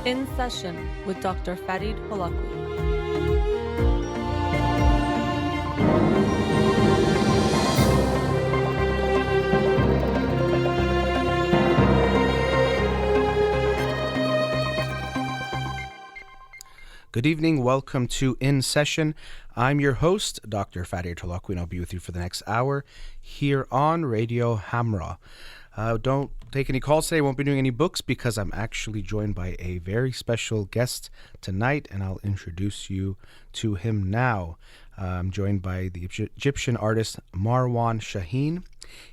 In Session with Dr. Farid Holakouee. Good evening. Welcome to In Session. I'm your host, Dr. Farid Holakouee, and I'll be with you for the next hour here on Radio Hamra. Don't take any calls today. I won't be doing any books because I'm actually joined by a very special guest tonight, and I'll introduce you to him now. I'm joined by the Egyptian artist Marwan Shahin.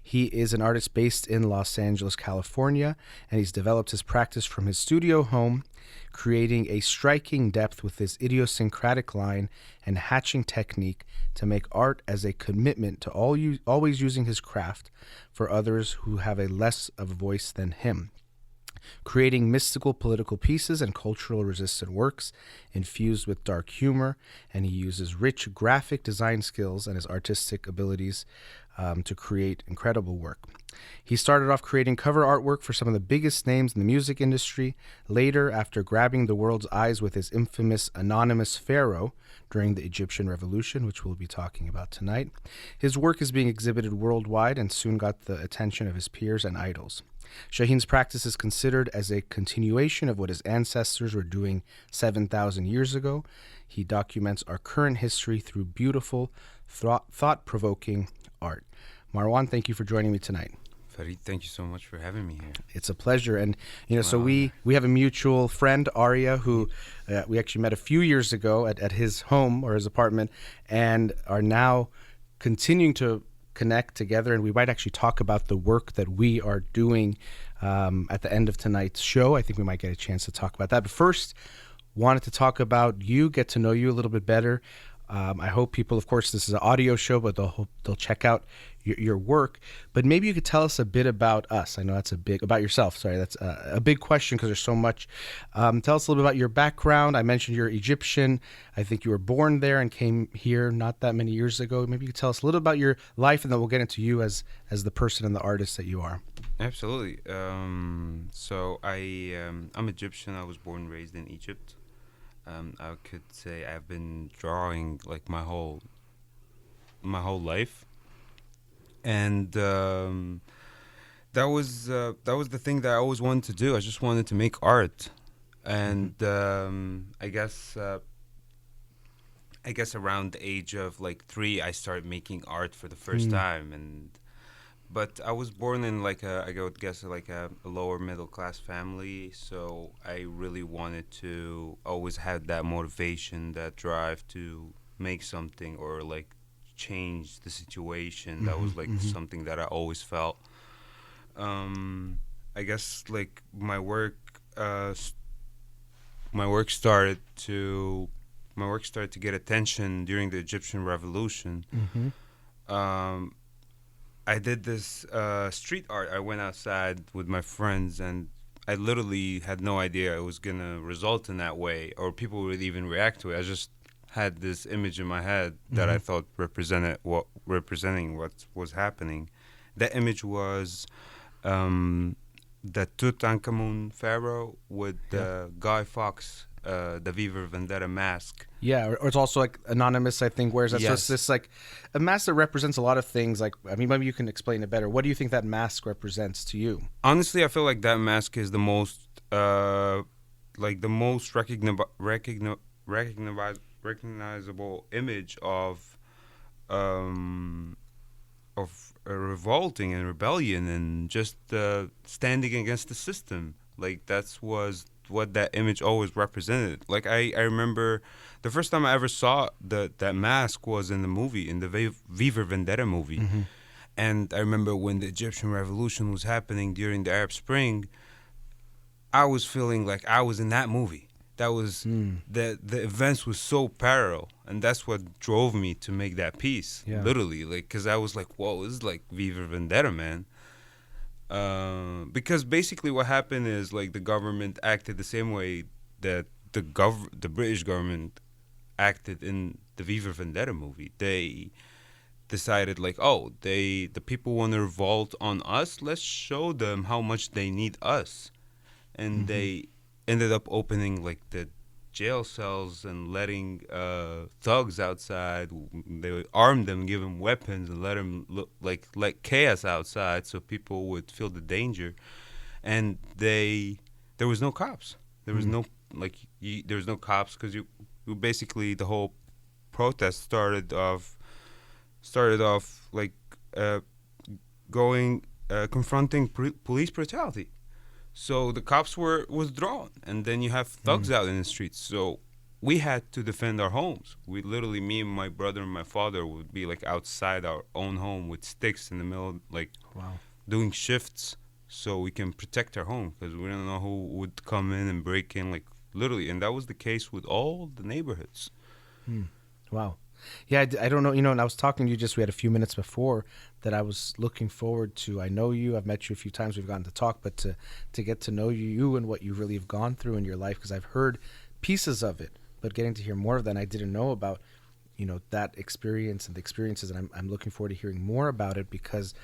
He is an artist based in Los Angeles, California, and he's developed his practice from his studio home, creating a striking depth with his idiosyncratic line and hatching technique to make art as a commitment to always using his craft for others who have a less of a voice than him. Creating mystical political pieces and cultural resistant works infused with dark humor, and he uses rich graphic design skills and his artistic abilities to create incredible work. He started off creating cover artwork for some of the biggest names in the music industry. Later, after grabbing the world's eyes with his infamous anonymous pharaoh during the Egyptian Revolution, which we'll be talking about tonight, his work is being exhibited worldwide and soon got the attention of his peers and idols. Shahin's practice is considered as a continuation of what his ancestors were doing 7,000 years ago. He documents our current history through beautiful, thought-provoking art. Marwan, thank you for joining me tonight. Farid, thank you so much for having me here. It's a pleasure. And, so we have a mutual friend, Arya, who we actually met a few years ago at his home or his apartment and are now continuing to connect together. And we might actually talk about the work that we are doing at the end of tonight's show. I think we might get a chance to talk about that. But first, wanted to talk about you, get to know you a little bit better. I hope people, of course, this is an audio show, but they'll check out your work. But maybe you could tell us a bit about us. I know that's about yourself. Sorry, that's a big question because there's so much. Tell us a little bit about your background. I mentioned you're Egyptian. I think you were born there and came here not that many years ago. Maybe you could tell us a little about your life, and then we'll get into you as the person and the artist that you are. Absolutely. So I'm Egyptian. I was born and raised in Egypt. I could say I've been drawing like my whole life, and that was the thing that I always wanted to do. I just wanted to make art, and I guess around the age of like 3, I started making art for the first time, But I was born in I would guess a lower middle class family, so I really wanted to always have that motivation, that drive to make something or like change the situation. That was something that I always felt. I guess like my work started to get attention during the Egyptian Revolution. I did this street art. I went outside with my friends, and I literally had no idea it was going to result in that way or people would even react to it. I just had this image in my head that I thought representing what was happening. That image was the Tutankhamun pharaoh with Guy Fawkes, the V for Vendetta mask. Yeah, or it's also like anonymous, I think, wears that. Yes. So it's this like a mask that represents a lot of things. Like, I mean, maybe you can explain it better. What do you think that mask represents to you? Honestly, I feel like that mask is the most recognizable image of revolting and rebellion and just standing against the system. Like that's was what that image always represented. Like I remember the first time I ever saw that mask was in the movie, in the V for Vendetta movie. And I remember when the Egyptian Revolution was happening during the Arab Spring, I was feeling like I was in that movie. That was the events was so parallel, and that's what drove me to make that piece. Yeah. Literally, like, because I was like, "Whoa, this is like V for Vendetta, man." Because basically, what happened is like the government acted the same way that the British government acted in the V for Vendetta movie. They decided like, oh, the people want to revolt on us. Let's show them how much they need us, and they ended up opening like the jail cells and letting thugs outside. They would arm them, give them weapons, and let them let chaos outside so people would feel the danger. And there was no cops. There was no there was no cops because you basically the whole protest started off like going confronting police brutality. So the cops were withdrawn, and then you have thugs out in the streets. So we had to defend our homes. We literally, me and my brother and my father would be like outside our own home with sticks in the middle, like doing shifts so we can protect our home because we don't know who would come in and break in, like literally. And that was the case with all the neighborhoods. Wow. Yeah, I don't know, and I was talking to you we had a few minutes before that I was looking forward to. I know you, I've met you a few times, we've gotten to talk, but to get to know you and what you really have gone through in your life, because I've heard pieces of it, but getting to hear more of that, and I didn't know about, that experience and the experiences, and I'm looking forward to hearing more about it because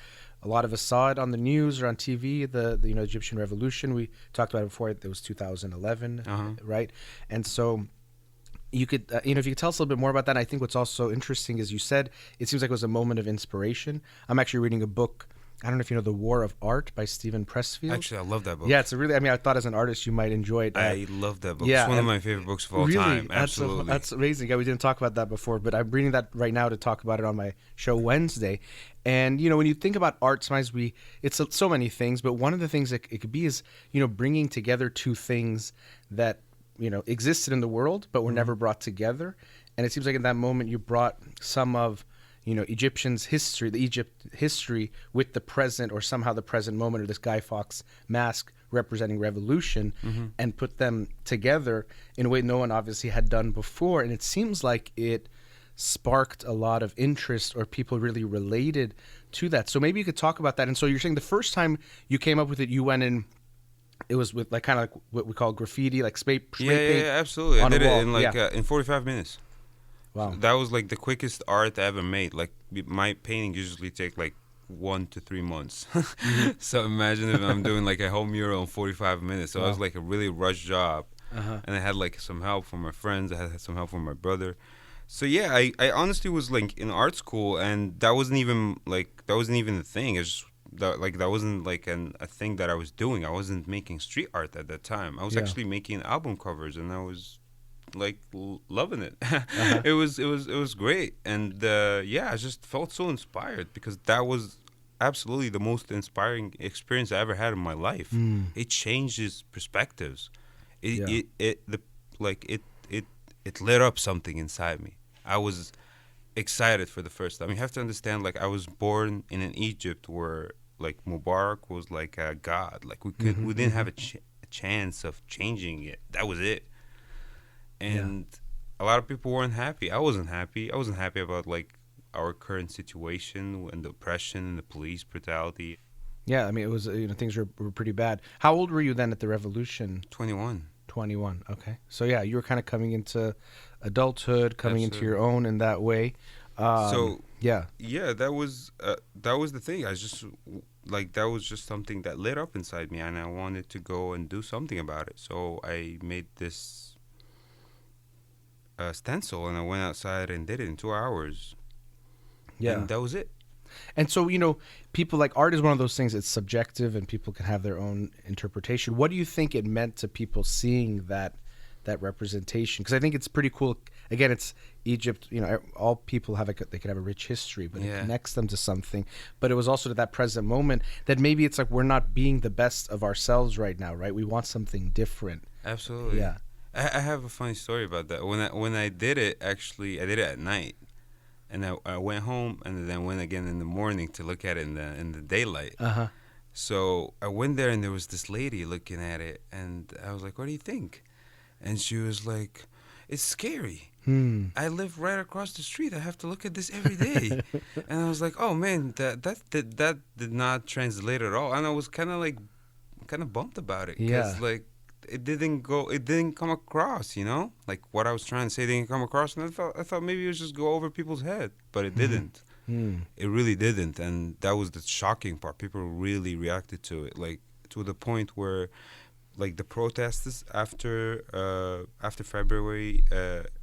a lot of us saw it on the news or on TV, the Egyptian Revolution. We talked about it before, it was 2011, right? And so you could, if you could tell us a little bit more about that. I think what's also interesting is you said it seems like it was a moment of inspiration. I'm actually reading a book. I don't know if you know The War of Art by Stephen Pressfield. Actually, I love that book. Yeah, it's a really, I thought as an artist you might enjoy it. I love that book. Yeah, it's one of my favorite books of all time. Absolutely. That's amazing. Yeah, we didn't talk about that before, but I'm reading that right now to talk about it on my show Wednesday. And, when you think about art, sometimes it's so many things, but one of the things that it could be is, bringing together two things that existed in the world, but were never brought together. And it seems like in that moment you brought some of, Egyptians' history, the Egypt history with the present, or somehow the present moment, or this Guy Fawkes mask representing revolution, and put them together in a way no one obviously had done before. And it seems like it sparked a lot of interest, or people really related to that. So maybe you could talk about that. And so you're saying the first time you came up with it, you went in, it was with like kind of like what we call graffiti, like spray paint. Yeah, absolutely. I did it in in 45 minutes. Wow. So that was like the quickest art I ever made. Like my painting usually take like 1 to 3 months. So imagine if I'm doing like a whole mural in 45 minutes. So it was like a really rushed job. And I had like some help from my friends. I had some help from my brother. So yeah, I honestly was like in art school, and that wasn't even the thing. It's just that wasn't like a thing that I was doing. I wasn't making street art at that time. I was actually making album covers, and I was like loving it. It was great, and I just felt so inspired because that was absolutely the most inspiring experience I ever had in my life. It changes perspectives. It lit up something inside me. I was excited for the first time. You have to understand, like, I was born in an Egypt where like Mubarak was like a god. Like we didn't have a chance of changing it. That was it. And a lot of people weren't happy. I wasn't happy. I wasn't happy about like our current situation and the oppression and the police brutality. Yeah, I mean, it was things were pretty bad. How old were you then at the revolution? 21. 21. Okay, so yeah, you were kind of coming into adulthood, coming into your own in that way. That was the thing. I just that was just something that lit up inside me, and I wanted to go and do something about it. So I made this stencil, and I went outside and did it in 2 hours. Yeah, and that was it. And so, people, like, art is one of those things, it's subjective and people can have their own interpretation. What do you think it meant to people seeing that representation? Because I think it's pretty cool. Again, it's Egypt, all people they could have a rich history, but it connects them to something. But it was also to that present moment that maybe it's like we're not being the best of ourselves right now, right? We want something different. Absolutely. Yeah. I have a funny story about that. When I did it, actually, I did it at night. And I went home, and then went again in the morning to look at it in the daylight. So I went there, and there was this lady looking at it, and I was like, "What do you think?" And she was like, "It's scary. I live right across the street. I have to look at this every day." And I was like, "Oh man, that did not translate at all." And I was kind of bummed about it because it didn't come across, like what I was trying to say didn't come across, and I thought maybe it was just go over people's head, but it didn't. It really didn't, and that was the shocking part. People really reacted to it, like to the point where like the protests after February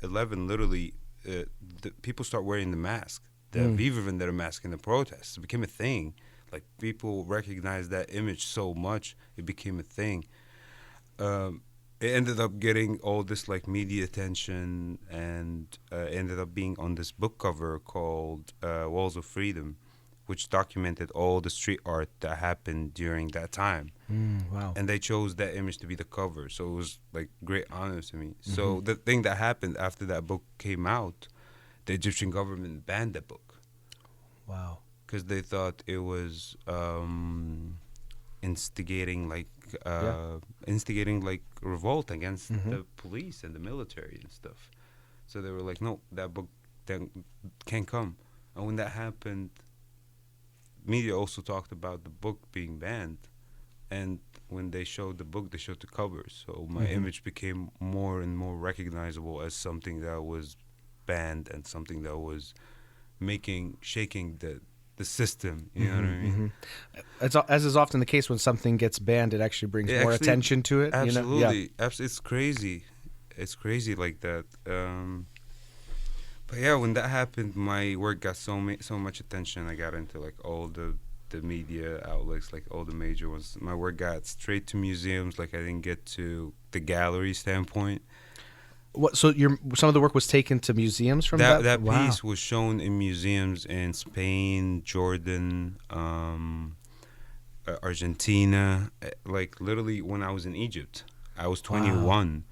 11, literally, the people start wearing the mask, the Viva Vendetta mask in the protests. It became a thing. Like, people recognized that image so much, it became a thing. It ended up getting all this like media attention, and ended up being on this book cover called Walls of Freedom, which documented all the street art that happened during that time. Wow. And they chose that image to be the cover, so it was like great honor to me. So the thing that happened after that book came out, the Egyptian government banned that book Wow. because they thought it was instigating revolt against the police and the military and stuff. So they were like, no, that book can't come. And when that happened, media also talked about the book being banned. And when they showed the book, they showed the cover. So my image became more and more recognizable as something that was banned and something that was shaking the system. You know what I mean? As is often the case, when something gets banned, it actually brings more attention to it. Absolutely. You know? Yeah. It's crazy. It's crazy like that. But yeah, when that happened, my work got so much attention. I got into like all the media outlets, like all the major ones. My work got straight to museums. Like, I didn't get to the gallery standpoint. What? So some of the work was taken to museums from that. That Wow. piece was shown in museums in Spain, Jordan, Argentina. Like, literally, when I was in Egypt, I was 21,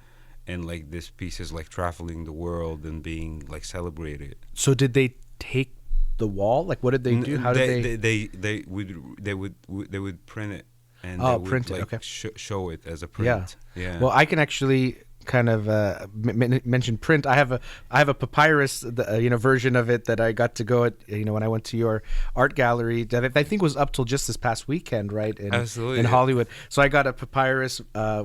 and like this piece is like traveling the world and being like celebrated. So did they take the wall? Like, what did they do? How did they would print it, and Oh, they would print it, like okay. show it as a print. Yeah. Well, I can actually kind of mention print. I have a papyrus, version of it that I got to go at, when I went to your art gallery that I think was up till just this past weekend, right? Absolutely. In Hollywood. So I got a papyrus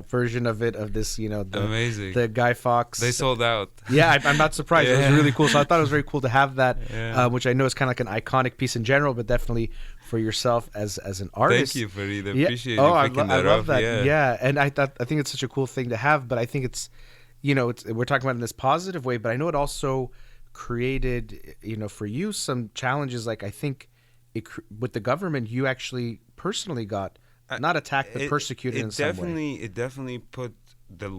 version of it, of this, Amazing. the Guy Fawkes. They sold out. Yeah, I'm not surprised. It was really cool. So I thought it was very cool to have that, which I know is kind of like an iconic piece in general, but definitely for yourself as an artist. Thank you, Farid. I Yeah. appreciate you picking that I love up. that. Yeah, and I think it's such a cool thing to have. But I think it's, we're talking about it in this positive way. But I know it also created, for you some challenges. Like, I think with the government, you actually personally got not attacked but persecuted in some way. It definitely put the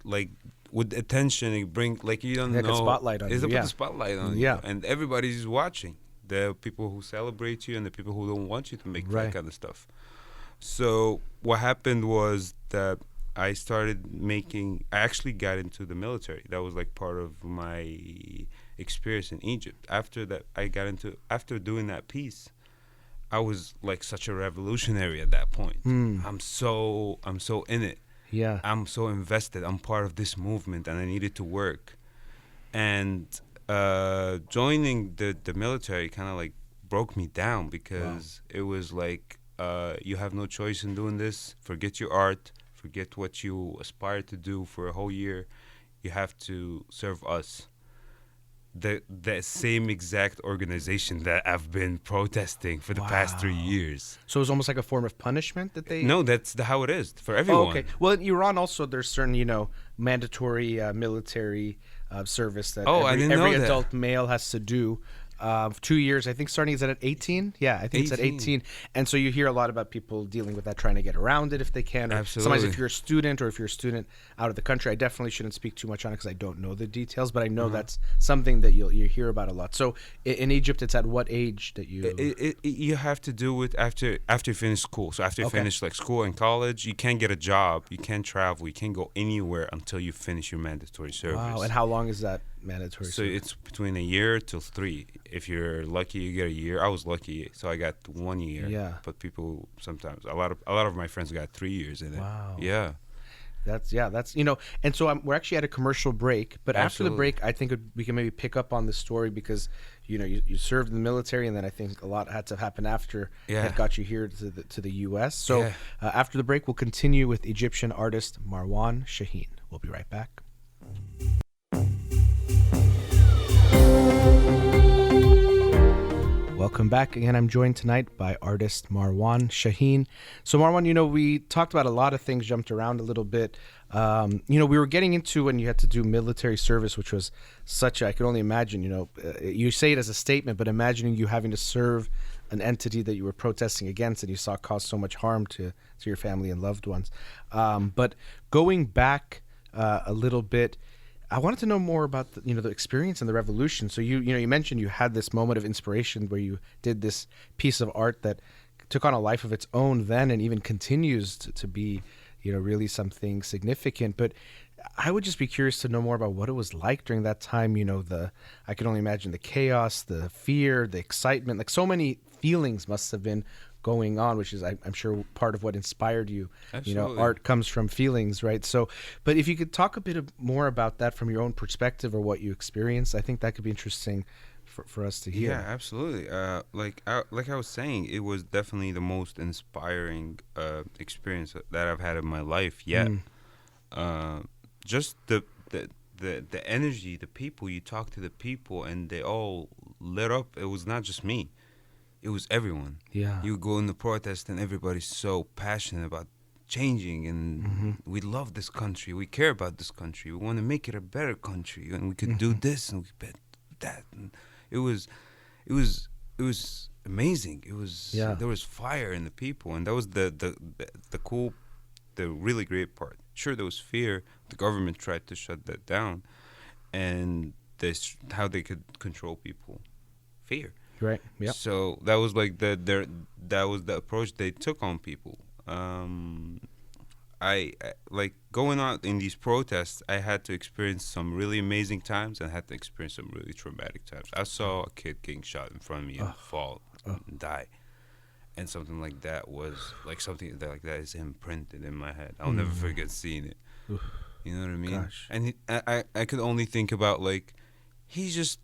like with attention. It bring like you don't Like know. a spotlight on you. It's put Yeah. the spotlight on Yeah. you, and everybody's watching. The people who celebrate you and the people who don't want you to make Right. that kind of stuff. So what happened was that I actually got into the military. That was like part of my experience in Egypt. After doing that piece, I was like such a revolutionary at that point. I'm so in it. Yeah. I'm so invested. I'm part of this movement, and I needed to work. And joining the military kind of like broke me down because it was like, you have no choice in doing this. Forget your art. Forget what you aspire to do for a whole year. You have to serve us. The same exact organization that I've been protesting for the past 3 years. So it was almost like a form of punishment that they. No, that's how it is for everyone. Oh, okay. Well, in Iran also there's certain mandatory military service that I didn't know every that. adult male has to do. 2 years, I think, starting is it at 18? Yeah, I think it's at 18. And so you hear a lot about people dealing with that, trying to get around it if they can. Or Absolutely. sometimes if you're a student or if you're a student out of the country, I definitely shouldn't speak too much on it because I don't know the details, but I know that's something that you hear about a lot. So in Egypt, it's at what age that you... You have to do it after you finish school. So after you finish like school and college, you can't get a job, you can't travel, you can't go anywhere until you finish your mandatory service. Wow, and how long is that mandatory So service? it's between a year till 3. If you're lucky, you get a year. I was lucky, so I got 1 year. Yeah. But people sometimes a lot of my friends got 3 years in it. Wow. Yeah. That's and so we're actually at a commercial break, but after the Absolutely. break, I think we can maybe pick up on the story because you served in the military, and then I think a lot had to happen after that got you here to the U.S. So after the break, we'll continue with Egyptian artist Marwan Shahin. We'll be right back. Welcome Welcome back. Again, I'm joined tonight by artist Marwan Shahin. So, Marwan, we talked about a lot of things, jumped around a little bit. We were getting into when you had to do military service, which was I could only imagine, you say it as a statement, but imagining you having to serve an entity that you were protesting against and you saw cause so much harm to your family and loved ones. But going back a little bit, I wanted to know more about the experience and the revolution. So you mentioned you had this moment of inspiration where you did this piece of art that took on a life of its own then and even continues to be really something significant. But I would just be curious to know more about what it was like during that time. I can only imagine the chaos, the fear, the excitement, like so many feelings must have been going on, which is I'm sure part of what inspired you. Absolutely. Art comes from feelings, right? So, but if you could talk a bit more about that from your own perspective or what you experienced, I think that could be interesting for us to hear. Yeah, absolutely. Like I was saying, it was definitely the most inspiring experience that I've had in my life yet. Just the energy, the people, you talk to the people and they all lit up. It was not just me. It was everyone. Yeah. You go in the protest and everybody's so passionate about changing and we love this country. We care about this country. We want to make it a better country and we could do this and we could do that. And it was amazing. It was there was fire in the people and that was the cool, the really great part. Sure, there was fear. The government tried to shut that down and how they could control people. Fear. Right. Yeah. So that was like that was the approach they took on people. I like going out in these protests. I had to experience some really amazing times and I had to experience some really traumatic times. I saw a kid getting shot in front of me and fall and die, and something like that was like something that is imprinted in my head. I'll never forget seeing it. You know what I mean? Gosh. And I could only think about like he's just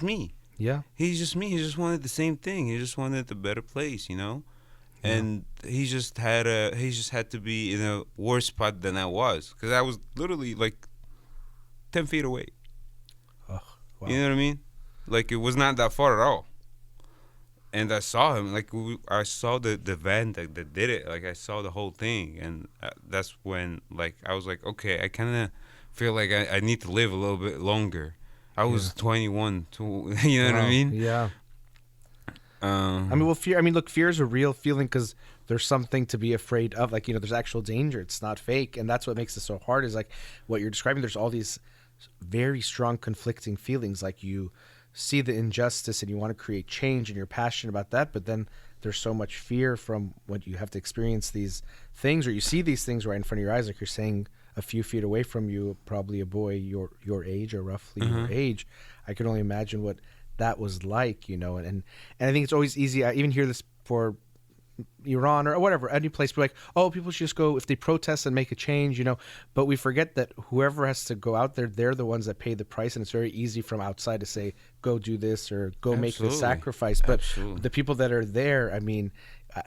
me. Yeah. He's just me. He just wanted the same thing. He just wanted a better place, Yeah. And he just had to be in a worse spot than I was, because I was literally like 10 feet away. Oh, wow. You know what I mean? Like it was not that far at all. And I saw him. Like I saw the van that did it. Like I saw the whole thing, and that's when like I was like, okay, I kind of feel like I need to live a little bit longer. I was 21, you know what I mean? Yeah. Fear is a real feeling because there's something to be afraid of. Like, there's actual danger. It's not fake. And that's what makes it so hard is like what you're describing. There's all these very strong conflicting feelings. Like you see the injustice and you want to create change and you're passionate about that. But then there's so much fear from what you have to experience these things, or you see these things right in front of your eyes. Like you're saying, a few feet away from you, probably a boy your age or roughly your age. I can only imagine what that was like, and I think it's always easy. I even hear this for Iran or whatever, any place, be like, oh, people should just go if they protest and make a change, but we forget that whoever has to go out there, they're the ones that pay the price, and it's very easy from outside to say, go do this or go make this sacrifice. But the people that are there,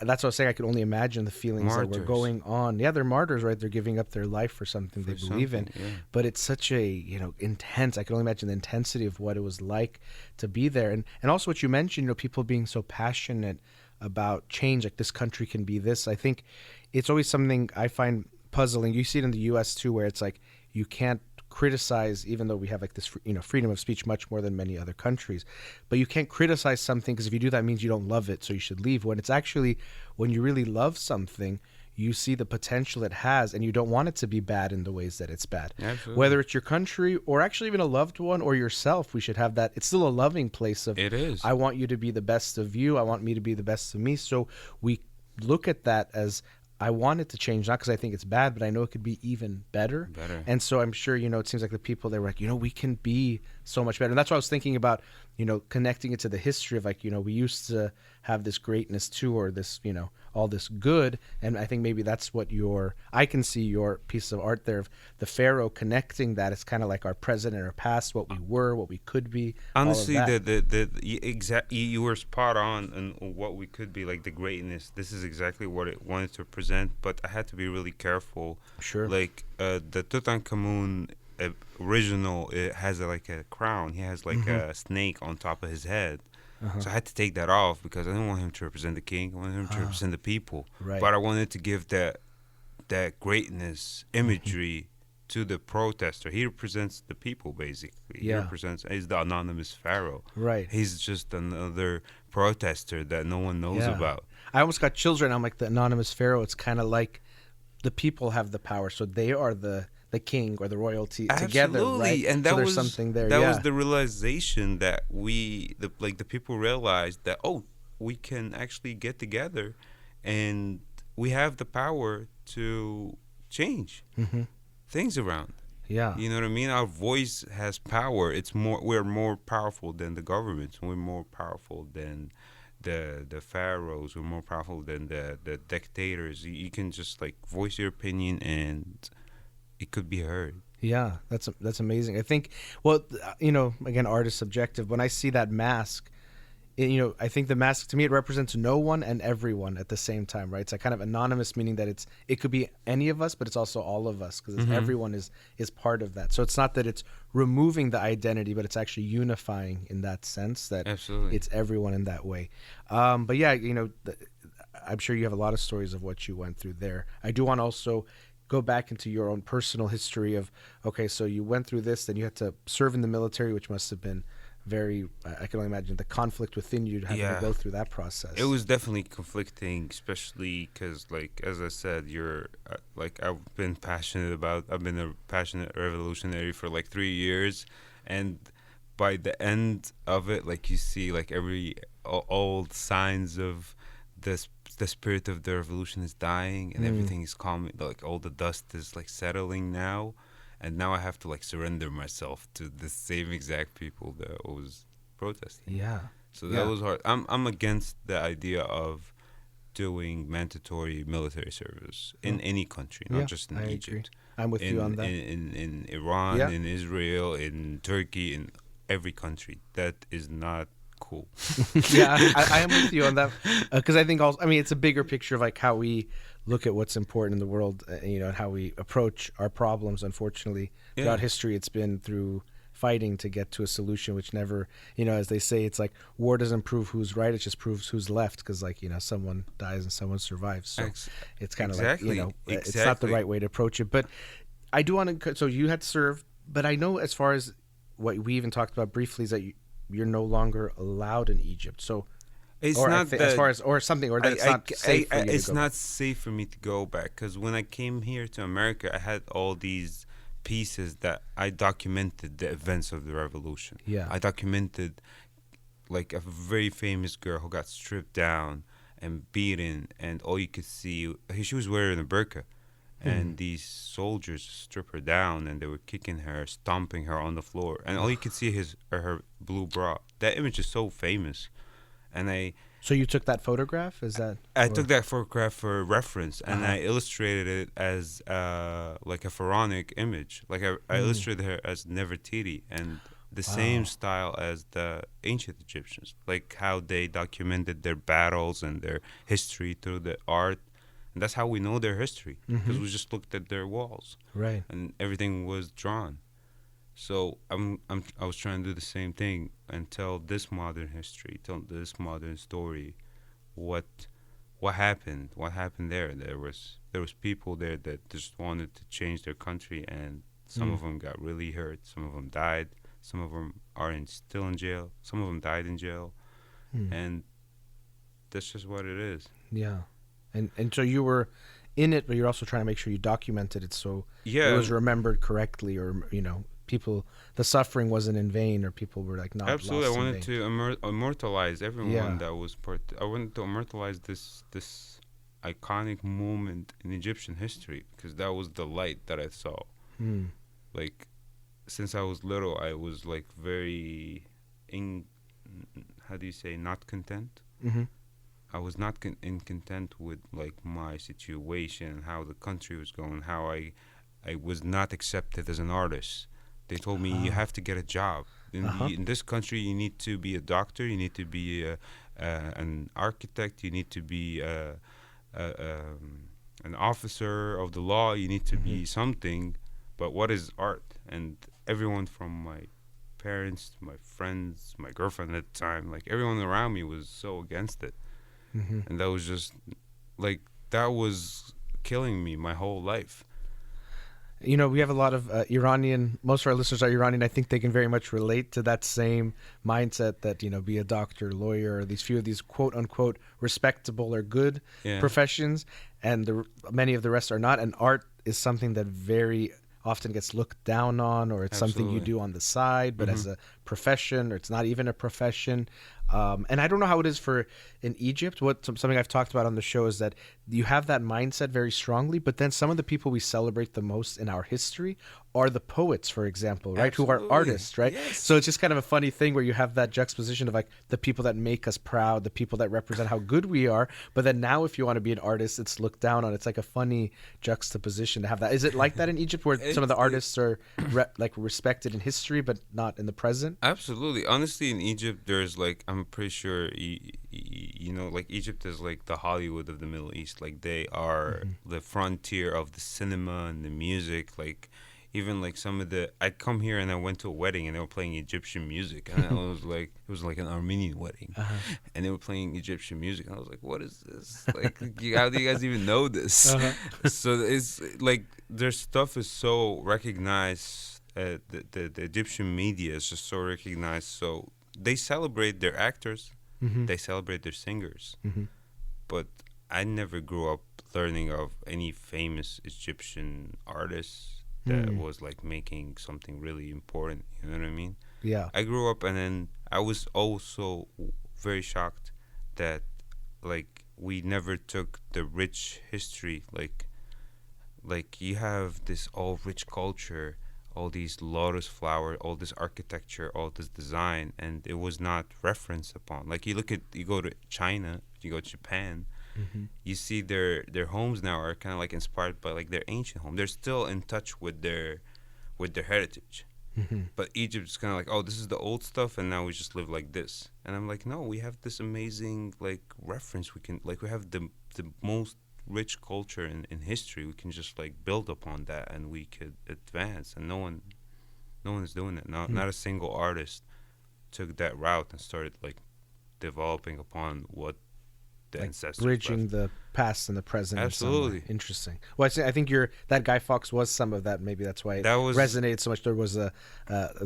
that's what I was saying. I could only imagine the feelings that were going on. Yeah, they're martyrs, right? They're giving up their life for something they believe in. Yeah. But it's such a, intense. I can only imagine the intensity of what it was like to be there. And also what you mentioned, people being so passionate about change, like this country can be this. I think it's always something I find puzzling. You see it in the U.S. too, where it's like you can't criticize, even though we have like this freedom of speech much more than many other countries, but you can't criticize something because if you do that, it means you don't love it, so you should leave. When it's actually, when you really love something, you see the potential it has and you don't want it to be bad in the ways that it's bad. Absolutely. Whether it's your country or actually even a loved one or yourself, we should have that. It's still a loving place of, it is, I want you to be the best of you, I want me to be the best of me. So we look at that as, I want it to change, not because I think it's bad, but I know it could be even better. And so I'm sure, it seems like the people that were like, we can be so much better. And that's what I was thinking about, connecting it to the history of like, we used to have this greatness too, or this, all this good. And I think maybe that's what I can see your piece of art there of the Pharaoh connecting that. It's kind of like our present and our past, what we were, what we could be. Honestly, you were spot on what we could be, like the greatness. This is exactly what it wanted to present, but I had to be really careful. Sure. Like the Tutankhamun original, it has like a crown. He has like a snake on top of his head. So I had to take that off because I didn't want him to represent the king. I wanted him to represent the people. Right. But I wanted to give that greatness imagery to the protester. He represents the people, basically. Yeah. He's the anonymous pharaoh. Right. He's just another protester that no one knows Yeah. about. I almost got chills right now. I'm like, the anonymous pharaoh. It's kind of like the people have the power, so they are the king or the royalty together, right? And so that there's was something there. That yeah. was the realization that the people realized that, oh, we can actually get together, and we have the power to change things around. Yeah. You know what I mean? Our voice has power. We're more powerful than the governments. We're more powerful than the pharaohs. We're more powerful than the dictators. You can just like voice your opinion and it could be heard. Yeah, that's amazing. I think, well, again, art is subjective. When I see that mask, I think the mask, to me, it represents no one and everyone at the same time, right? It's like kind of anonymous, meaning that it could be any of us, but it's also all of us, because everyone is part of that. So it's not that it's removing the identity, but it's actually unifying in that sense, that Absolutely. It's everyone in that way. But yeah, I'm sure you have a lot of stories of what you went through there. I do want to also go back into your own personal history of, okay, so you went through this, then you had to serve in the military, which must have been very, I can only imagine the conflict within you having to go through that process. It was definitely conflicting, especially because, like, as I said, I've been a passionate revolutionary for like 3 years, and by the end of it, like, you see like all signs of the spirit of the revolution is dying, and everything is calm. Like, all the dust is like settling now. And now I have to like surrender myself to the same exact people that was protesting. Yeah. So that was hard. I'm against the idea of doing mandatory military service in any country, not just in Egypt. Agree. I'm with you on that. In Iran, in Israel, in Turkey, in every country. That is not cool. Yeah, I am with you on that, because I think also, I mean, it's a bigger picture of like how we look at what's important in the world, and how we approach our problems. Unfortunately, throughout history, it's been through fighting to get to a solution, which never, as they say, it's like war doesn't prove who's right, it just proves who's left, because like, someone dies and someone survives. So it's kind of like, it's not the right way to approach it. But I do want to, so you had served, but I know as far as what we even talked about briefly is that you're no longer allowed in Egypt. So it's not as far as, or something, or that it's not safe for you to go. It's not safe for me to go back, because when I came here to America, I had all these pieces that I documented the events of the revolution. Yeah. I documented like a very famous girl who got stripped down and beaten, and all you could see, she was wearing a burqa. And these soldiers strip her down, and they were kicking her, stomping her on the floor, and all you could see is her blue bra. That image is so famous, and So you took that photograph? Is that? I took that photograph for reference, and I illustrated it as like a pharaonic image. Like I illustrated her as Nefertiti, and the same style as the ancient Egyptians, like how they documented their battles and their history through the art. And that's how we know their history, because we just looked at their walls, right? And everything was drawn. So I was trying to do the same thing and tell this modern history, tell this modern story, what happened there. There was people there that just wanted to change their country, and some of them got really hurt, some of them died, some of them are still in jail, some of them died in jail, and that's just what it is. Yeah. And so you were in it, but you're also trying to make sure you documented it so Yeah. it was remembered correctly, or people, the suffering wasn't in vain, or people were like not Absolutely. lost I in wanted vain. to immortalize everyone Yeah. that was part. I wanted to immortalize this iconic moment in Egyptian history, because that was the light that I saw. Like, since I was little, I was like very not content. I was not content with like my situation, how the country was going, how I was not accepted as an artist. They told me, you have to get a job in this country. You need to be a doctor. You need to be an architect. You need to be an officer of the law. You need to be something. But what is art? And everyone from my parents, to my friends, my girlfriend at the time, like everyone around me was so against it. And that was just like, that was killing me my whole life. You know, we have a lot of Iranian, most of our listeners are Iranian. I think they can very much relate to that same mindset that, you know, be a doctor, lawyer, or these few of these quote unquote respectable or good professions, and many of the rest are not. And art is something that very often gets looked down on, or it's something you do on the side, but as a profession, or it's not even a profession. And I don't know how it is in Egypt. Something I've talked about on the show is that you have that mindset very strongly, but then some of the people we celebrate the most in our history are the poets, for example, right? Absolutely. Who are artists, right? Yes. So it's just kind of a funny thing where you have that juxtaposition of like the people that make us proud, the people that represent how good we are, but then now if you want to be an artist, it's looked down on. It's like a funny juxtaposition to have that. Is it like that in Egypt, where some of the artists are respected in history but not in the present? Absolutely. Honestly, in Egypt, there's like, I'm pretty sure, you know, like Egypt is like the Hollywood of the Middle East. Like they are the frontier of the cinema and the music. Like even like I come here and I went to a wedding and they were playing Egyptian music, and it was like an Armenian wedding, and they were playing Egyptian music, and I was like, what is this? Like, how do you guys even know this? So it's like their stuff is so recognized. The Egyptian media is just so recognized. So they celebrate their actors, they celebrate their singers, but I never grew up learning of any famous Egyptian artists that was like making something really important. You know what I mean? Yeah. I grew up, and then I was also very shocked that like we never took the rich history. Like you have this all rich culture, all these lotus flower, all this architecture, all this design, and it was not referenced upon. Like you go to China, you go to Japan, you see their homes now are kind of like inspired by like their ancient home. They're still in touch with their heritage. But Egypt is kind of like, oh, this is the old stuff, and now we just live like this. And I'm like, no, we have this amazing like reference. We have the most rich culture in history. We can just like build upon that, and we could advance. And no one is doing it. Not a single artist took that route and started like developing upon what the ancestors bridging left. the past and the present. Absolutely. Interesting. Well, I think that Guy Fawkes was some of that. Maybe that's why it resonated so much. There was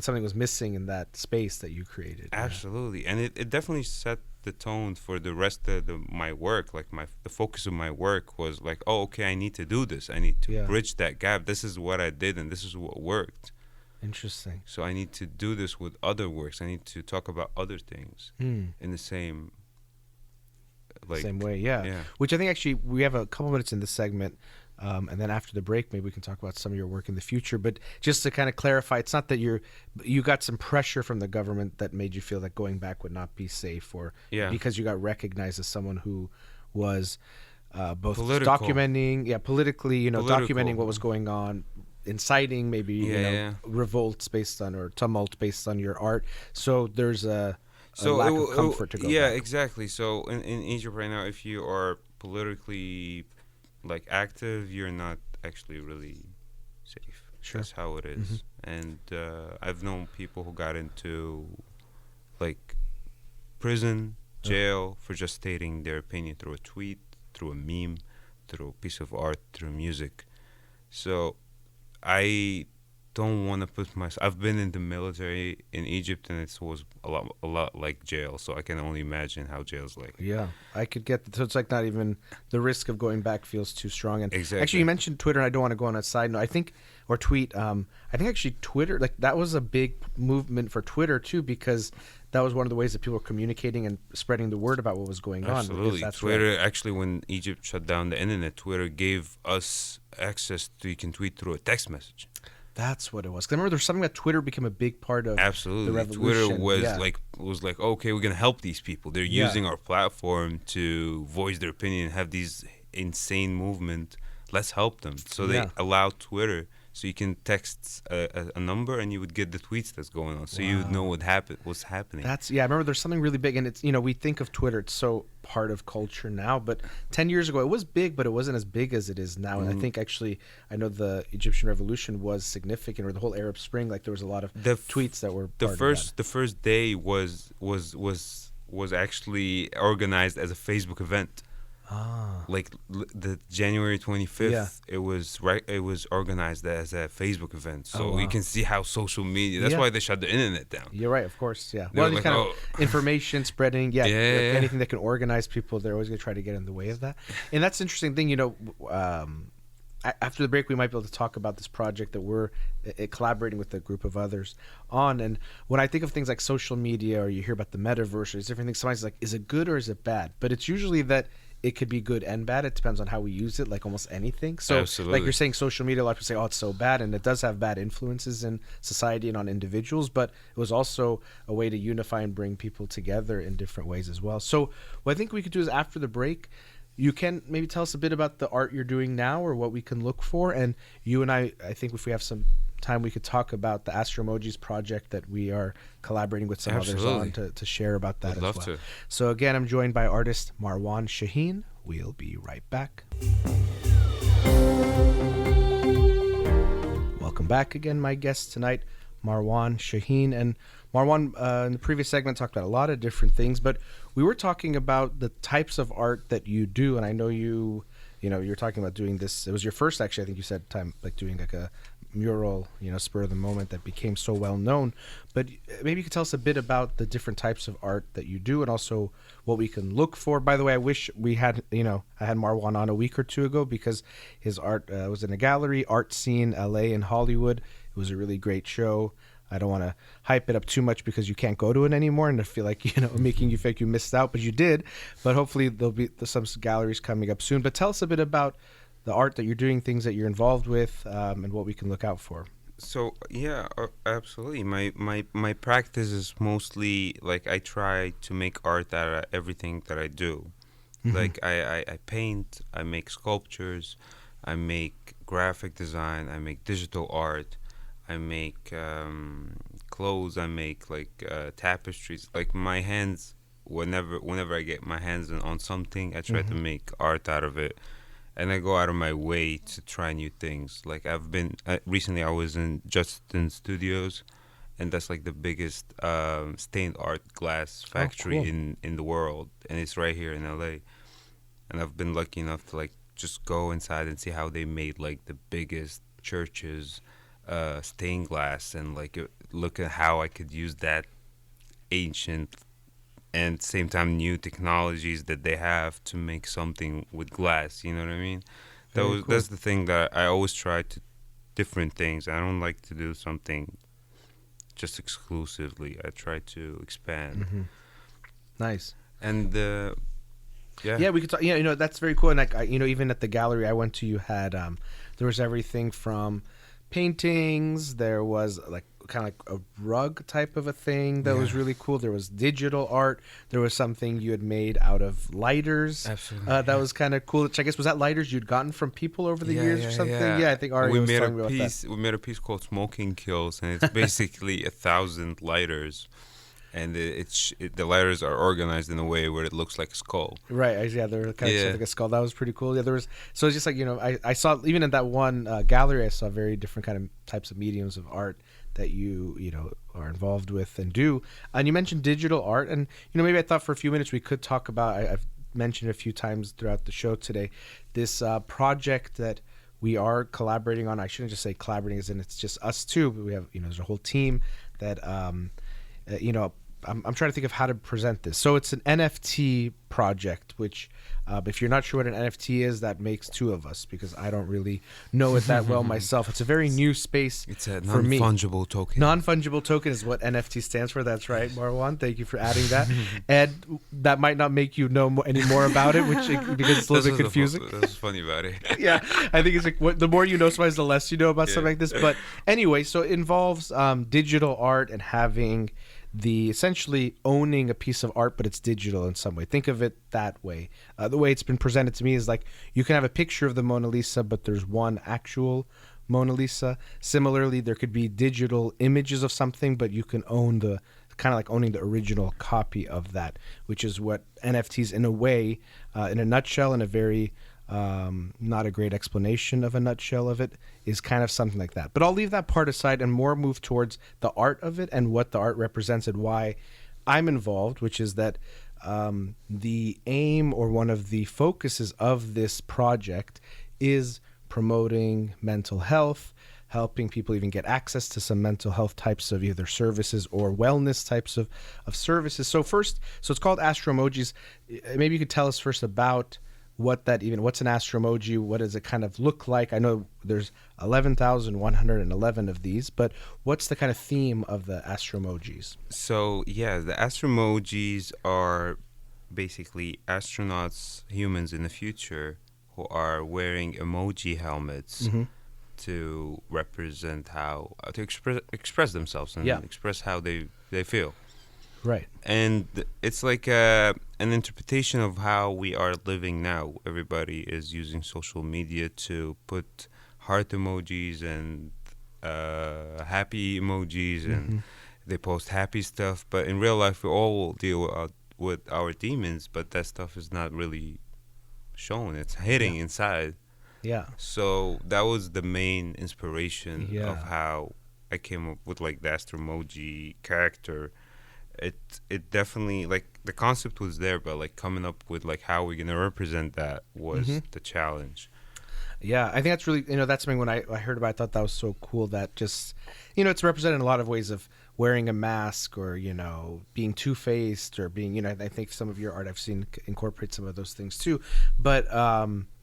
something was missing in that space that you created. Absolutely. And it definitely set the tone for the rest of my work. Like the focus of my work was like, oh, okay, I need to do this. I need to bridge that gap. This is what I did, and this is what worked. Interesting. So I need to do this with other works. I need to talk about other things in the same way, yeah. Which I think actually we have a couple minutes in this segment, and then after the break, maybe we can talk about some of your work in the future. But just to kind of clarify, it's not that you got some pressure from the government that made you feel that going back would not be safe, or because you got recognized as someone who was both documenting, politically, documenting what was going on, inciting maybe revolts based on or tumult based on your art. So there's a lack of comfort to go back. Exactly. So in Egypt right now, if you are politically like active, you're not actually really safe. Sure. That's how it is. And I've known people who got into like prison, jail for just stating their opinion through a tweet, through a meme, through a piece of art, through music. So I don't want to put myself. I've been in the military in Egypt, and it was a lot like jail. So I can only imagine how jail's like. Yeah, I could get that. So it's like not even the risk of going back feels too strong. And exactly. Actually, you mentioned Twitter, and I don't want to go on a side note. I think tweet. I think actually Twitter, like that was a big movement for Twitter too, because that was one of the ways that people were communicating and spreading the word about what was going on. Absolutely. Twitter, actually, when Egypt shut down the internet, Twitter gave us access to, you can tweet through a text message. That's what it was. 'Cause I remember there's something that Twitter became a big part of. Absolutely. The revolution. Twitter was like, okay, we're gonna help these people. They're using our platform to voice their opinion, have these insane movement. Let's help them. So they allowed Twitter So you can text a number and you would get the tweets that's going on. So you would know what's happening. I remember there's something really big, and it's, we think of Twitter, it's so part of culture now, but 10 years ago it was big, but it wasn't as big as it is now. And I think actually, I know the Egyptian Revolution was significant, or the whole Arab Spring, like there was a lot of tweets that were part of that. The first day was actually organized as a Facebook event. Like the January 25th, it was organized as a Facebook event. So you can see how social media. That's why they shut the internet down. You're right, of course. Yeah. Well, like, kind of information spreading. Anything that can organize people, they're always going to try to get in the way of that. And that's an interesting thing. After the break, we might be able to talk about this project that we're collaborating with a group of others on. And when I think of things like social media, or you hear about the metaverse, or these different things, somebody's like, is it good or is it bad? But it's usually that it could be good and bad. It depends on how we use it, like almost anything. So, absolutely. Like you're saying, social media, a lot of people say, oh, it's so bad. And it does have bad influences in society and on individuals. But it was also a way to unify and bring people together in different ways as well. So what I think we could do is, after the break, you can maybe tell us a bit about the art you're doing now, or what we can look for. And you and I think if we have some time, we could talk about the Astro Emojis project that we are collaborating with some others on to share about that as well. To. So again, I'm joined by artist Marwan Shahin. We'll be right back. Welcome back again, my guest tonight, Marwan Shahin. And Marwan, in the previous segment, talked about a lot of different things, but we were talking about the types of art that you do. And I know you're talking about doing this. It was your first, actually, I think you said, time, like doing like a mural, spur of the moment, that became so well known. But maybe you could tell us a bit about the different types of art that you do, and also what we can look for. By the way, I wish we had, I had Marwan on a week or two ago, because his art was in a gallery, Art Scene LA in Hollywood. It was a really great show. I don't want to hype it up too much because you can't go to it anymore, and I feel like, making you feel like you missed out, but you did. But hopefully there'll be some galleries coming up soon. But tell us a bit about the art that you're doing, things that you're involved with, and what we can look out for. So yeah, absolutely. My practice is mostly like, I try to make art out of everything that I do. Mm-hmm. Like I paint, I make sculptures, I make graphic design, I make digital art, I make clothes, I make tapestries. Like my hands, whenever I get my hands on something, I try to make art out of it. And I go out of my way to try new things. Like I've been recently, I was in Justin Studios, and that's like the biggest stained art glass factory in the world, and it's right here in LA. And I've been lucky enough to just go inside and see how they made the biggest churches, stained glass, and look at how I could use that ancient and at the same time new technologies that they have to make something with glass. You know what I mean? That's the thing that I always try to different things. I don't like to do something just exclusively. I try to expand. Mm-hmm. Nice. And yeah, we could talk. That's very cool. And even at the gallery I went to, you had there was everything from paintings. There was kind of like a rug type of a thing that was really cool. There was digital art. There was something you had made out of lighters. Absolutely. That was kind of cool. Which I guess, was that lighters you'd gotten from people over the years or something? Yeah, I think Ari was talking about that. We made a piece called Smoking Kills, and it's basically 1,000 lighters. And the lighters are organized in a way where it looks like a skull. Right. Yeah, they're kind of like a skull. That was pretty cool. Yeah, so it's just I saw, even in that one gallery, I saw very different kind of types of mediums of art that you are involved with and do. And you mentioned digital art, and maybe I thought for a few minutes we could talk about, I've mentioned a few times throughout the show today, this project that we are collaborating on. I shouldn't just say collaborating as in it's just us two, but we have there's a whole team that I'm trying to think of how to present this. So it's an NFT project, which if you're not sure what an NFT is, that makes two of us, because I don't really know it that well myself. It's a very new space. It's a for me. Non-fungible token. Non-fungible token is what NFT stands for. That's right, Marwan. Thank you for adding that. And that might not make you know any more about it, because it's a little bit confusing. That's funny about it. Yeah, I think it's the more you know sometimes, the less you know about something like this. But anyway, so it involves digital art and having essentially owning a piece of art, but it's digital in some way. Think of it that way. The way it's been presented to me is you can have a picture of the Mona Lisa, but there's one actual Mona Lisa. Similarly, there could be digital images of something, but you can own the kind of like owning the original copy of that, which is what NFTs, in a way, in a nutshell, in a very not a great explanation of a nutshell of it, is kind of something like that. But I'll leave that part aside and more move towards the art of it and what the art represents and why I'm involved, which is that the aim or one of the focuses of this project is promoting mental health, helping people even get access to some mental health types of either services or wellness types of services. So it's called Astromojis. Maybe you could tell us first about what's an Astromoji? What does it kind of look like? I know there's 11,111 of these, but what's the kind of theme of the Astromojis? So, yeah, the Astromojis are basically astronauts, humans in the future, who are wearing emoji helmets to represent to express themselves and express how they feel. Right. And it's like an interpretation of how we are living now. Everybody is using social media to put heart emojis and happy emojis, and they post happy stuff. But in real life, we all deal with our demons, but that stuff is not really shown. It's hitting inside. Yeah. So that was the main inspiration of how I came up with like the Astromoji character. It definitely, like, the concept was there, but like coming up with like how we're gonna represent that was the challenge. Yeah, I think that's really, that's something when I heard about it, I thought that was so cool that just, it's represented in a lot of ways of wearing a mask or, being two-faced or being, I think some of your art I've seen incorporate some of those things too. But,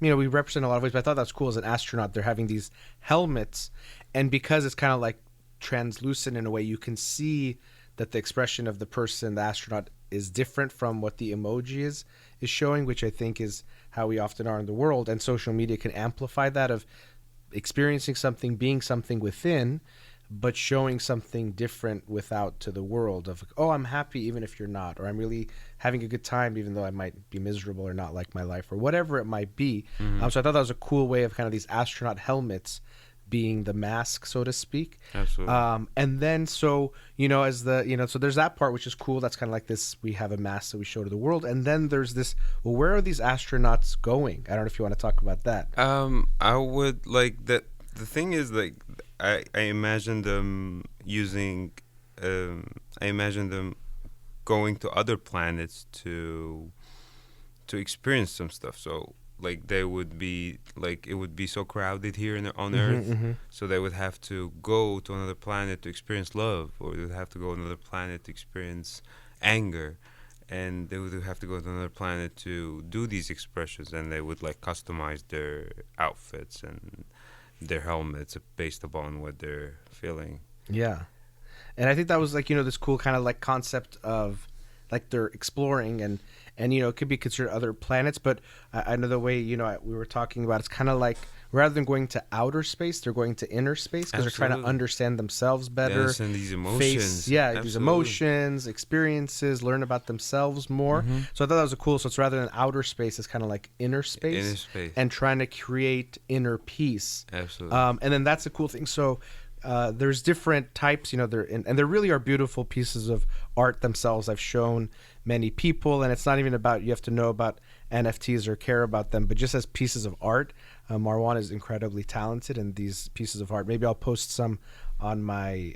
we represent in a lot of ways, but I thought that's cool as an astronaut. They're having these helmets, and because it's kind of like translucent in a way, you can see that the expression of the person, the astronaut, is different from what the emoji is showing, which I think is how we often are in the world. And social media can amplify that of experiencing something, being something within, but showing something different without to the world of, oh, I'm happy even if you're not, or I'm really having a good time even though I might be miserable or not like my life or whatever it might be. So I thought that was a cool way of kind of these astronaut helmets being the mask, so to speak. Absolutely. And then so there's that part, which is cool. That's kind of like this, we have a mask that we show to the world. And then there's this, well, where are these astronauts going? I don't know if you want to talk about that. I would like that. The thing is, like, I imagine them using, I imagine them going to other planets to experience some stuff. So, like, they would be, like, it would be so crowded here on Earth, so they would have to go to another planet to experience love, or they would have to go to another planet to experience anger, and they would have to go to another planet to do these expressions, and they would, like, customize their outfits and their helmets based upon what they're feeling. Yeah. And I think that was, like, this cool kind of, like, concept of, like, they're exploring and it could be considered other planets, but I know the way, we were talking about, it's kind of like rather than going to outer space, they're going to inner space because they're trying to understand themselves better. Yes, and these emotions. These emotions, experiences, learn about themselves more. So I thought that was cool. So it's rather than outer space, it's kind of like inner space. Inner space. And trying to create inner peace. Absolutely. And then that's a cool thing. So there's different types, and there really are beautiful pieces of art themselves. I've shown many people, and it's not even about you have to know about NFTs or care about them, but just as pieces of art. Marwan is incredibly talented in these pieces of art. Maybe I'll post some on my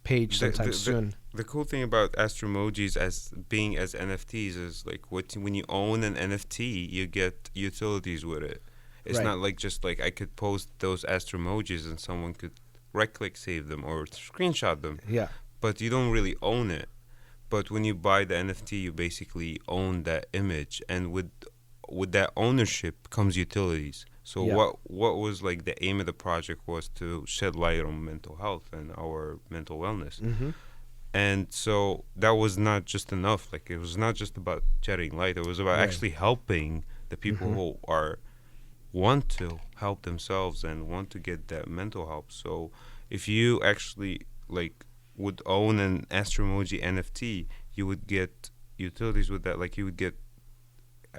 page sometime soon. The cool thing about Astromojis as NFTs is, like, when you own an NFT, you get utilities with it. It's not like just like I could post those Astromojis and someone could right-click save them or screenshot them. Yeah. But you don't really own it. But when you buy the NFT, you basically own that image, and with that ownership comes utilities. So what was, like, the aim of the project was to shed light on mental health and our mental wellness. And so that was not just enough. Like, it was not just about shedding light. It was about actually helping the people who want to help themselves and want to get that mental help. So if you actually, like, would own an Astromoji NFT, you would get utilities with that. Like, you would get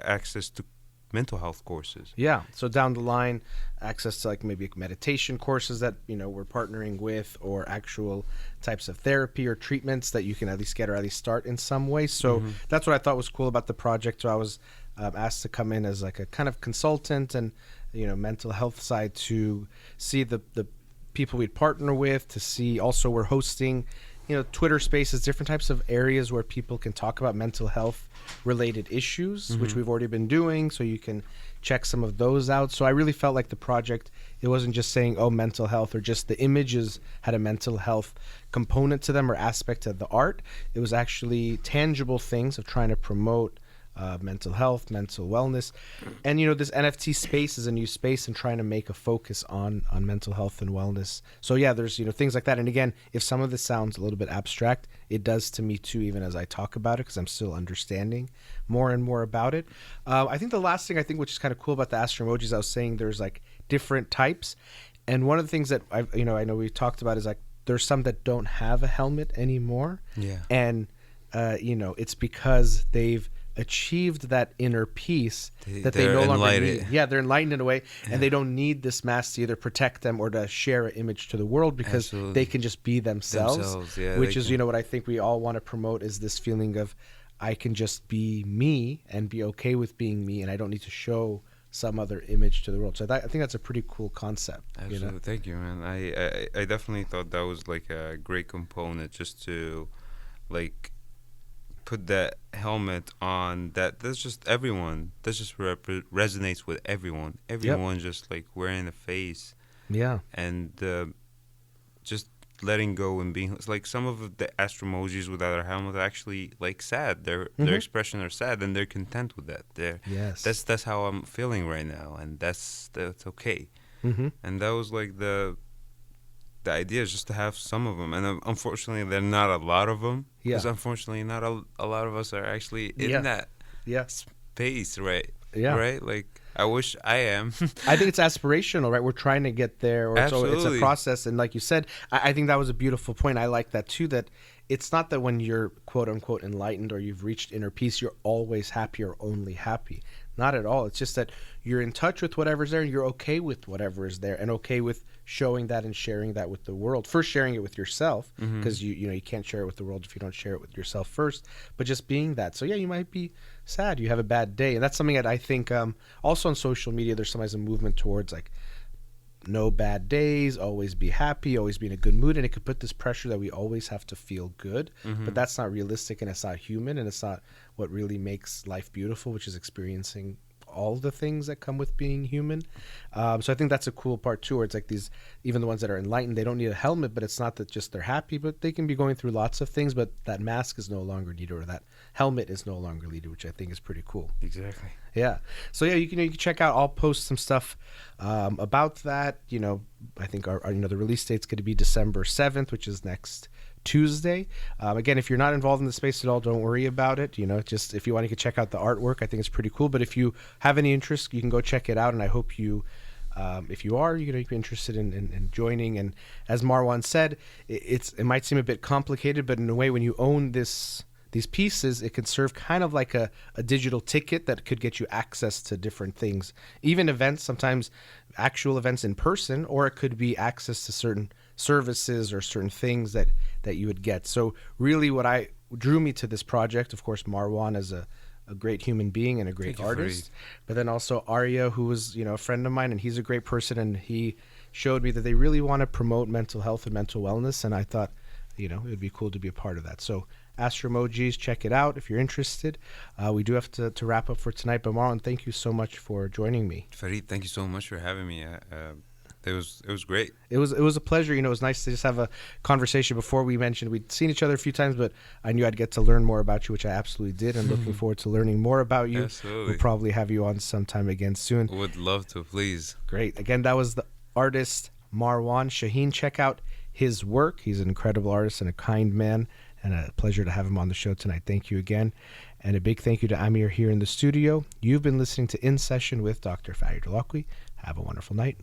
access to mental health courses. Yeah. So down the line, access to like maybe meditation courses that, we're partnering with, or actual types of therapy or treatments that you can at least get or at least start in some way. So that's what I thought was cool about the project. So I was asked to come in as like a kind of consultant and, mental health side to see the people we'd partner with, to see also we're hosting Twitter spaces, different types of areas where people can talk about mental health related issues, which we've already been doing. So you can check some of those out. So I really felt like the project, it wasn't just saying, oh, mental health, or just the images had a mental health component to them or aspect of the art. It was actually tangible things of trying to promote mental health, mental wellness. And, this NFT space is a new space and trying to make a focus on mental health and wellness. So, yeah, there's, things like that. And again, if some of this sounds a little bit abstract, it does to me too, even as I talk about it, because I'm still understanding more and more about it. I think the last thing which is kind of cool about the Astro emojis, I was saying there's like different types. And one of the things that I know we talked about is like there's some that don't have a helmet anymore. Yeah. And, it's because they've achieved that inner peace that they no longer need. Yeah, they're enlightened in a way, and they don't need this mask to either protect them or to share an image to the world, because they can just be themselves. Which is, what I think we all want to promote, is this feeling of I can just be me and be okay with being me, and I don't need to show some other image to the world. So I think that's a pretty cool concept. Absolutely. Thank you, man. I definitely thought that was like a great component, just to like put that helmet on that's just everyone. That just resonates with everyone. Everyone just like wearing the face. Yeah. And just letting go and being, it's like some of the Astro emojis without their helmet are actually like sad. Their expression are sad, and they're content with that. That's how I'm feeling right now, and that's okay. And that was like the idea, is just to have some of them, and unfortunately there are not a lot of them, because unfortunately not a lot of us are actually in that space, right? Right, like I wish I am. I think it's aspirational, right? We're trying to get there, or it's a process. And like you said, I think that was a beautiful point. I like that too, that it's not that when you're quote unquote enlightened or you've reached inner peace, you're always happy or only happy. Not at all. It's just that you're in touch with whatever's there, and you're okay with whatever is there, and okay with showing that and sharing that with the world. First, sharing it with yourself, because you can't share it with the world if you don't share it with yourself first. But just being that. So yeah, you might be sad, you have a bad day, and that's something that I think also on social media there's sometimes a movement towards like no bad days, always be happy, always be in a good mood, and it could put this pressure that we always have to feel good. But that's not realistic, and it's not human, and it's not what really makes life beautiful, which is experiencing all the things that come with being human. So I think that's a cool part too, where it's like these, even the ones that are enlightened, they don't need a helmet, but it's not that just they're happy, but they can be going through lots of things, but that mask is no longer needed, or that helmet is no longer needed, which I think is pretty cool. Exactly. Yeah. So yeah, you can check out, I'll post some stuff about that. I think our the release date's going to be December 7th, which is next Tuesday. Again, if you're not involved in the space at all, don't worry about it. Just if you want to check out the artwork, I think it's pretty cool. But if you have any interest, you can go check it out. And I hope you, if you are, you're going to be interested in joining. And as Marwan said, it might seem a bit complicated, but in a way, when you own these pieces, it can serve kind of like a digital ticket that could get you access to different things, even events, sometimes actual events in person, or it could be access to certain services or certain things that you would get. So really what drew me to this project, of course, Marwan as a great human being and a great artist, but then also Arya, who was a friend of mine, and he's a great person, and he showed me that they really want to promote mental health and mental wellness, and I thought it would be cool to be a part of that. So Astro Emojis, check it out if you're interested. We do have to wrap up for tonight, but Marwan, thank you so much for joining me. Farid, thank you so much for having me. It was great. It was a pleasure. It was nice to just have a conversation. Before we mentioned we'd seen each other a few times, but I knew I'd get to learn more about you, which I absolutely did, and looking forward to learning more about you. Absolutely. We'll probably have you on sometime again soon. Would love to, please. Great. Again, that was the artist Marwan Shahin. Check out his work. He's an incredible artist and a kind man, and a pleasure to have him on the show tonight. Thank you again. And a big thank you to Amir here in the studio. You've been listening to In Session with Dr. Farid Holakouee. Have a wonderful night.